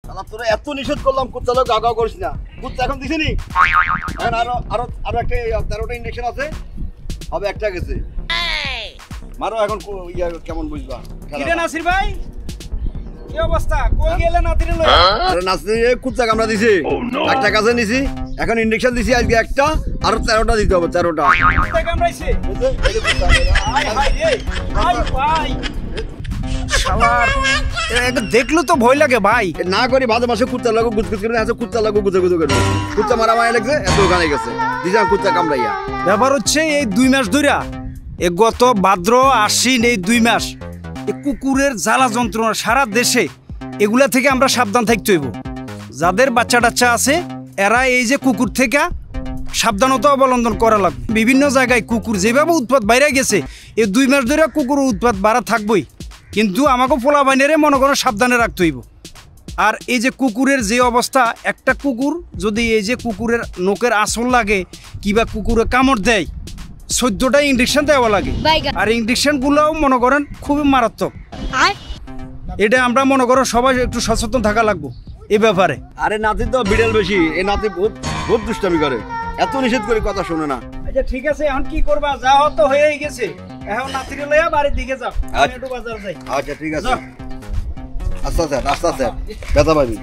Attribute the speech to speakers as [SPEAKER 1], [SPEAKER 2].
[SPEAKER 1] শালা তোরা এত নিষেধ করলাম কুত্তা লোক গাও গাও করিস না। কুত্তা এখন দিছিনি? এখন আরো একটা 13টা ইনজেকশন আছে, হবে একটা গেছে। মারো এখন কেমন বুঝবা?
[SPEAKER 2] কিরে নাসির ভাই, কি অবস্থা? কই গেলে নাতিরে লই?
[SPEAKER 1] আরে নাসির কুত্তা কামড়া দিছে, একটা কাছে নিছি, এখন ইনজেকশন দিছি আজকে একটা, আরো 13টা দিতে হবে, 13টা।
[SPEAKER 2] কুত্তা কামড়াইছে? হাই হাই রে, হাই ভাই শালার, এটা দেখলো তো ভয় লাগে ভাই।
[SPEAKER 1] না করি ভালো মাসে কুত্তা লাগো গুজগুজ করে আছে, কুত্তা লাগো গুজে গুজে করে কুত্তা মারা মারা লাগছে, এত ওখানে গেছে দিশা কুত্তা কামড়াইয়া।
[SPEAKER 2] ব্যাপার হচ্ছে এই 2 মাস ধইরা, এই গত ভাদ্র আশ্বিন, এই 2 মাস এই কুকুরের জ্বালা যন্ত্রণা সারা দেশে, এগুলা থেকে আমরা সাবধান থাকতে হইব। যাদের বাচ্চা টাচ্চা আছে এরা এই যে কুকুর থেকে সাবধানতা অবলম্বন করা লাগবে। বিভিন্ন জায়গায় কুকুর যেভাবে উৎপাত বাইরে গেছে, এই 2 মাস ধরে কুকুর উৎপাত বাড়া থাকবই, কিন্তু আমাকে পোলা বাইনেরে মনে করো সাবধানে রাখতে হইব। আর এই যে কুকুরের যে অবস্থা, একটা কুকুর যদি এই যে কুকুরের নোকের আঁচল লাগে কিংবা কুকুরে কামড় দেয়, 14টা ইঞ্জেকশন দেওয়া লাগে। আর ইঞ্জেকশনগুলোও মনে করেন খুবই মারাত্মক। এটা আমরা মনে করো সবাই একটু সচেতন থাকা লাগবো এই ব্যাপারে।
[SPEAKER 1] আরে নাতি তো বিড়াল বেশি, এই নাতি বহুত দুষ্টামি করে, এত নিষেধ করে কথা শোনে না।
[SPEAKER 2] আচ্ছা ঠিক আছে, এখন কি করবা? যা হতো হয়েই গেছে, এখন নাতিরে লইয়া বাড়ির দিকে যাও, আমি একটু বাজার যাই।
[SPEAKER 1] আচ্ছা ঠিক আছে, আস্তে আস্তে ব্যথা পাবি।